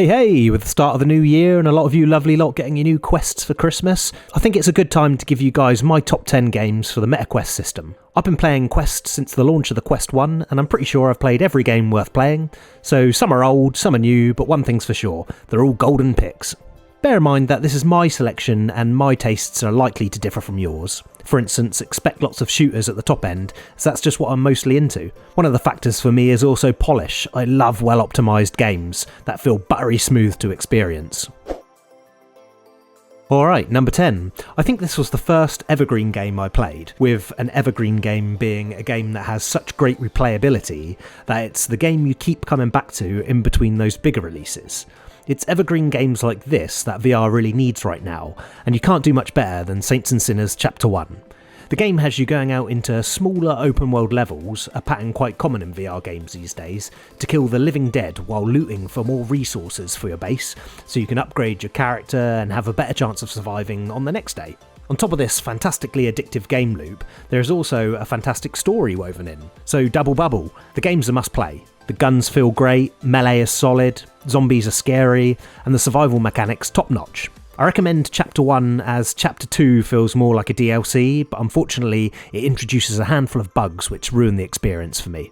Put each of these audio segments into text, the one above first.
Hey, with the start of the new year and a lot of you lovely lot getting your new quests for Christmas, I think it's a good time to give you guys my top 10 games for the MetaQuest system. I've been playing Quest since the launch of the Quest 1, and I'm pretty sure I've played every game worth playing, so some are old, some are new, but one thing's for sure, they're all golden picks. Bear in mind that this is my selection and my tastes are likely to differ from yours. For instance, expect lots of shooters at the top end, as that's just what I'm mostly into. One of the factors for me is also polish. I love well-optimised games that feel buttery smooth to experience. Alright, number 10. I think this was the first Evergreen game I played, with an Evergreen game being a game that has such great replayability that it's the game you keep coming back to in between those bigger releases. It's evergreen games like this that VR really needs right now, and you can't do much better than Saints and Sinners Chapter 1. The game has you going out into smaller open world levels, a pattern quite common in VR games these days, to kill the living dead while looting for more resources for your base, so you can upgrade your character and have a better chance of surviving on the next day. On top of this fantastically addictive game loop, there is also a fantastic story woven in, so double bubble, the game's a must play. The guns feel great, melee is solid, zombies are scary, and the survival mechanics top notch. I recommend Chapter 1 as Chapter 2 feels more like a DLC, but unfortunately it introduces a handful of bugs which ruin the experience for me.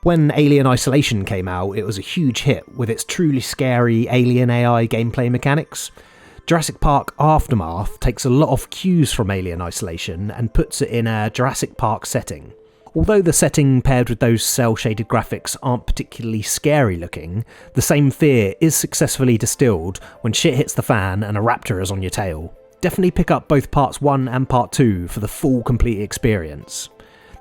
When Alien Isolation came out, it was a huge hit with its truly scary alien AI gameplay mechanics. Jurassic Park Aftermath takes a lot of cues from Alien Isolation and puts it in a Jurassic Park setting. Although the setting paired with those cel-shaded graphics aren't particularly scary looking, the same fear is successfully distilled when shit hits the fan and a raptor is on your tail. Definitely pick up both parts 1 and part 2 for the full complete experience.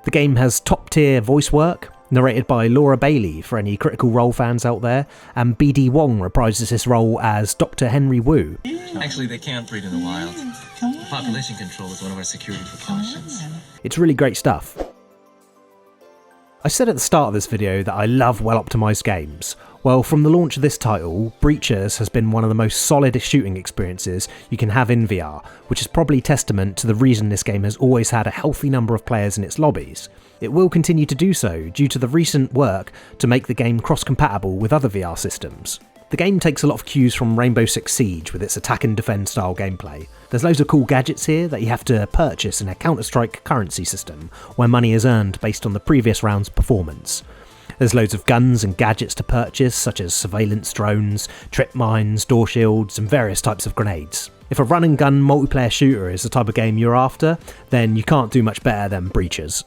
The game has top tier voice work, narrated by Laura Bailey for any Critical Role fans out there, and BD Wong reprises this role as Dr. Henry Wu. Actually, they can't breed in the wild. Population control is one of our security precautions. It's really great stuff. I said at the start of this video that I love well-optimised games. Well, from the launch of this title, Breachers has been one of the most solid shooting experiences you can have in VR, which is probably testament to the reason this game has always had a healthy number of players in its lobbies. It will continue to do so due to the recent work to make the game cross-compatible with other VR systems. The game takes a lot of cues from Rainbow Six Siege with its attack and defend style gameplay. There's loads of cool gadgets here that you have to purchase in a Counter-Strike currency system, where money is earned based on the previous round's performance. There's loads of guns and gadgets to purchase, such as surveillance drones, trip mines, door shields, and various types of grenades. If a run and gun multiplayer shooter is the type of game you're after, then you can't do much better than Breachers.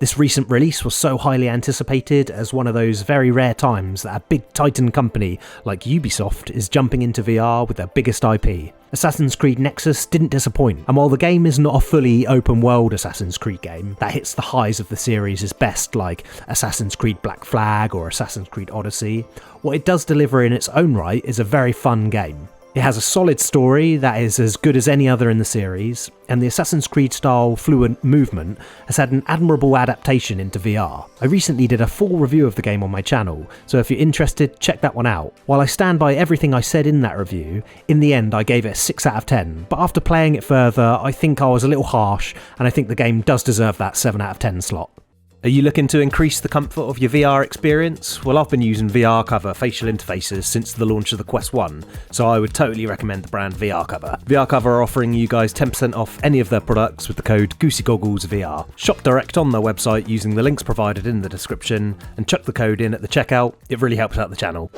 This recent release was so highly anticipated as one of those very rare times that a big titan company like Ubisoft is jumping into VR with their biggest IP. Assassin's Creed Nexus didn't disappoint, and while the game is not a fully open world Assassin's Creed game that hits the highs of the series' best like Assassin's Creed Black Flag or Assassin's Creed Odyssey, what it does deliver in its own right is a very fun game. It has a solid story that is as good as any other in the series, and the Assassin's Creed style fluent movement has had an admirable adaptation into VR. I recently did a full review of the game on my channel, so if you're interested, check that one out. While I stand by everything I said in that review, in the end I gave it a 6 out of 10, but after playing it further I think I was a little harsh, and I think the game does deserve that 7 out of 10 slot. Are you looking to increase the comfort of your VR experience? Well, I've been using VR Cover facial interfaces since the launch of the Quest 1, so I would totally recommend the brand VR Cover. VR Cover are offering you guys 10% off any of their products with the code GooseyGoggles VR. Shop direct on their website using the links provided in the description, and chuck the code in at the checkout. It really helps out the channel.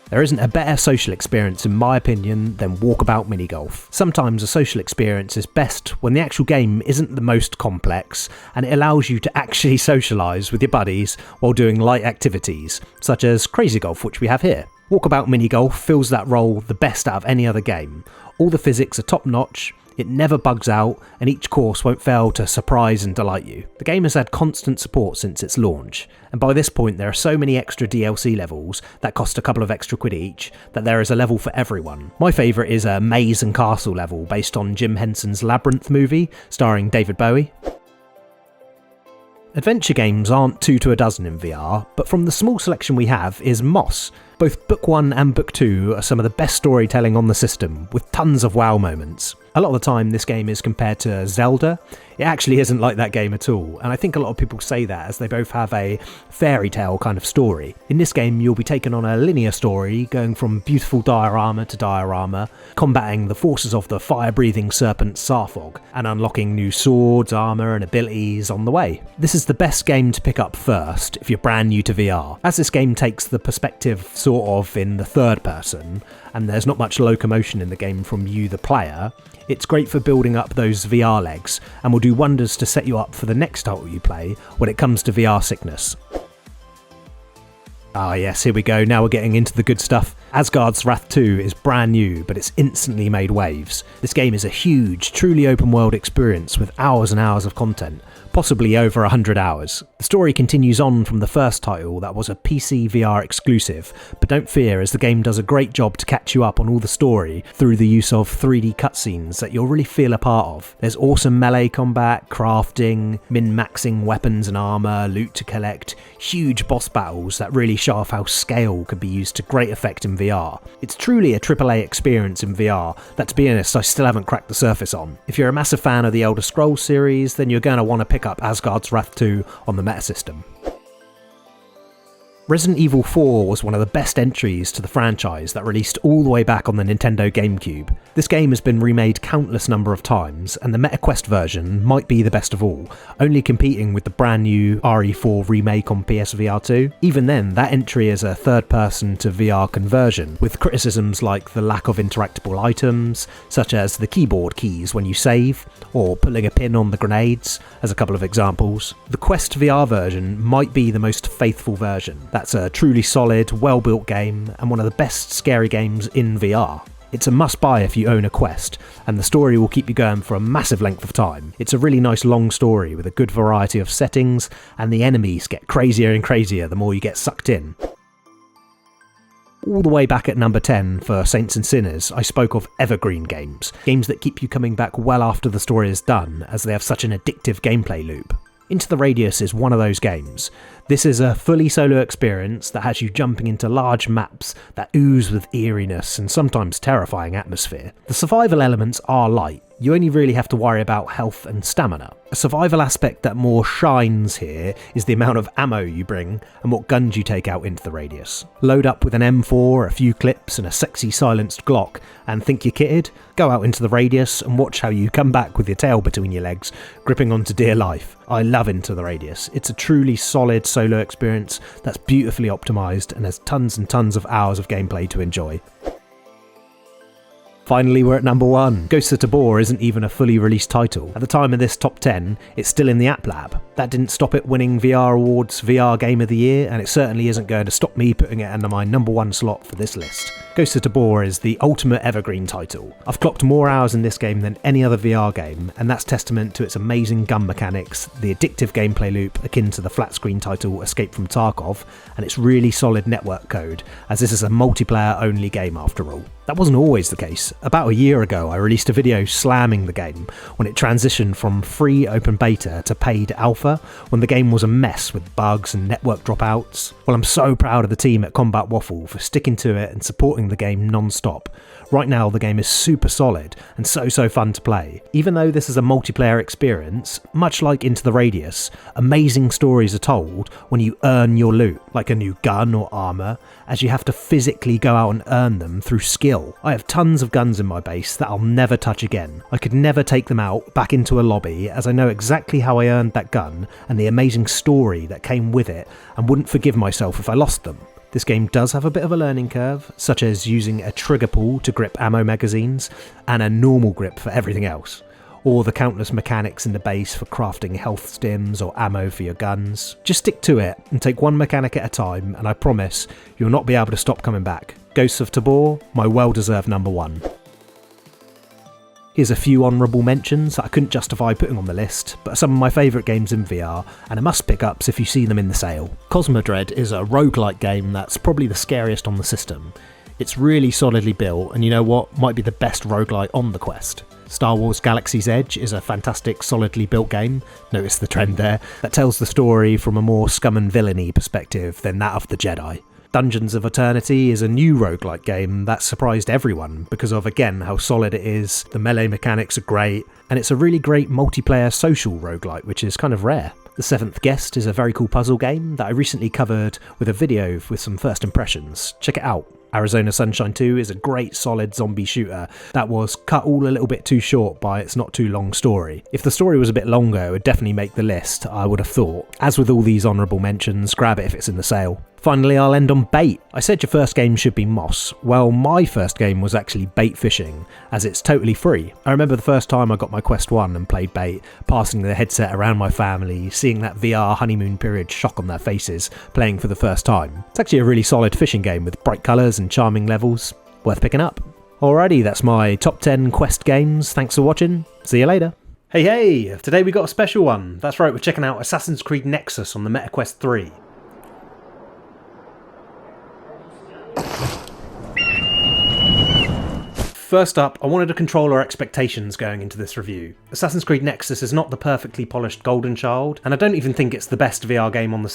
There isn't a better social experience in my opinion than Walkabout mini golf. Sometimes a social experience is best when the actual game isn't the most complex and it allows you to actually socialise with your buddies while doing light activities, such as Crazy Golf, which we have here. Walkabout mini golf fills that role the best out of any other game. All the physics are top notch, it never bugs out, and each course won't fail to surprise and delight you. The game has had constant support since its launch, and by this point there are so many extra DLC levels that cost a couple of extra quid each that there is a level for everyone. My favourite is a maze and castle level based on Jim Henson's Labyrinth movie starring David Bowie. Adventure games aren't 2 to a dozen in VR, but from the small selection we have is Moss. Both Book 1 and Book 2 are some of the best storytelling on the system, with tons of wow moments. A lot of the time this game is compared to Zelda It actually isn't like that game at all, and I think a lot of people say that as they both have a fairy tale kind of story. In this game, you'll be taken on a linear story, going from beautiful diorama to diorama, combating the forces of the fire-breathing serpent Sarfog, and unlocking new swords, armour and abilities on the way. This is the best game to pick up first if you're brand new to VR, as this game takes the perspective sort of in the third person, and there's not much locomotion in the game from you, the player. It's great for building up those VR legs, and will do wonders to set you up for the next title you play when it comes to VR sickness. Ah yes, here we go, now we're getting into the good stuff. Asgard's Wrath 2 is brand new, but it's instantly made waves. This game is a huge, truly open world experience with hours and hours of content, possibly over 100 hours. The story continues on from the first title that was a PC VR exclusive, but don't fear, as the game does a great job to catch you up on all the story through the use of 3D cutscenes that you'll really feel a part of. There's awesome melee combat, crafting, min-maxing weapons and armour, loot to collect, huge boss battles that really show off how scale can be used to great effect in VR. It's truly a AAA experience in VR that, to be honest, I still haven't cracked the surface on. If you're a massive fan of the Elder Scrolls series, then you're going to want to pick up Asgard's Wrath 2 on the Meta system. Resident Evil 4 was one of the best entries to the franchise that released all the way back on the Nintendo GameCube. This game has been remade countless number of times, and the MetaQuest version might be the best of all, only competing with the brand new RE4 remake on PSVR 2. Even then, that entry is a third-person to VR conversion, with criticisms like the lack of interactable items, such as the keyboard keys when you save, or pulling a pin on the grenades, as a couple of examples. The Quest VR version might be the most faithful version. That's a truly solid, well-built game, and one of the best scary games in VR. It's a must-buy if you own a Quest, and the story will keep you going for a massive length of time. It's a really nice long story with a good variety of settings, and the enemies get crazier and crazier the more you get sucked in. All the way back at number 10 for Saints and Sinners, I spoke of evergreen games that keep you coming back well after the story is done, as they have such an addictive gameplay loop. Into the Radius is one of those games. This is a fully solo experience that has you jumping into large maps that ooze with eeriness and sometimes terrifying atmosphere. The survival elements are light. You only really have to worry about health and stamina. A survival aspect that more shines here is the amount of ammo you bring and what guns you take out into the Radius. Load up with an M4, a few clips and a sexy silenced Glock, and think you're kitted? Go out into the Radius and watch how you come back with your tail between your legs, gripping onto dear life. I love Into the Radius. It's a truly solid solo experience that's beautifully optimised and has tons and tons of hours of gameplay to enjoy. Finally, we're at number 1. Ghosts of Tabor isn't even a fully released title. At the time of this top 10, it's still in the App Lab. That didn't stop it winning VR Awards VR Game of the Year, and it certainly isn't going to stop me putting it under my number 1 slot for this list. Ghosts of Tabor is the ultimate evergreen title. I've clocked more hours in this game than any other VR game, and that's testament to its amazing gun mechanics, the addictive gameplay loop akin to the flat screen title Escape from Tarkov, and its really solid network code, as this is a multiplayer only game after all. That wasn't always the case. About a year ago, I released a video slamming the game when it transitioned from free open beta to paid alpha, when the game was a mess with bugs and network dropouts. Well, I'm so proud of the team at Combat Waffle for sticking to it and supporting the game non-stop. Right now, the game is super solid and so fun to play. Even though this is a multiplayer experience, much like Into the Radius, amazing stories are told when you earn your loot, like a new gun or armour, as you have to physically go out and earn them through skill. I have tons of guns in my base that I'll never touch again. I could never take them out back into a lobby, as I know exactly how I earned that gun and the amazing story that came with it, and wouldn't forgive myself if I lost them. This game does have a bit of a learning curve, such as using a trigger pull to grip ammo magazines, and a normal grip for everything else, or the countless mechanics in the base for crafting health stims or ammo for your guns. Just stick to it and take one mechanic at a time, and I promise you'll not be able to stop coming back. Ghosts of Tabor, my well-deserved number 1. Here's a few honourable mentions that I couldn't justify putting on the list, but are some of my favourite games in VR, and are must pick-ups if you see them in the sale. Cosmodread is a roguelike game that's probably the scariest on the system. It's really solidly built, and you know what, might be the best roguelike on the Quest. Star Wars Galaxy's Edge is a fantastic, solidly built game, notice the trend there, that tells the story from a more scum and villainy perspective than that of the Jedi. Dungeons of Eternity is a new roguelike game that surprised everyone because of, again, how solid it is, the melee mechanics are great, and it's a really great multiplayer social roguelike, which is kind of rare. The Seventh Guest is a very cool puzzle game that I recently covered with a video with some first impressions. Check it out. Arizona Sunshine 2 is a great solid zombie shooter that was cut all a little bit too short by its not too long story. If the story was a bit longer, it would definitely make the list, I would have thought. As with all these honourable mentions, grab it if it's in the sale. Finally, I'll end on bait. I said your first game should be Moss. Well, my first game was actually bait fishing, as it's totally free. I remember the first time I got my Quest 1 and played bait, passing the headset around my family, seeing that VR honeymoon period shock on their faces, playing for the first time. It's actually a really solid fishing game with bright colours and charming levels. Worth picking up. Alrighty, that's my top 10 Quest games. Thanks for watching. See you later. Hey, today we got a special one. That's right, we're checking out Assassin's Creed Nexus on the MetaQuest 3. First up, I wanted to control our expectations going into this review. Assassin's Creed Nexus is not the perfectly polished golden child, and I don't even think it's the best VR game on the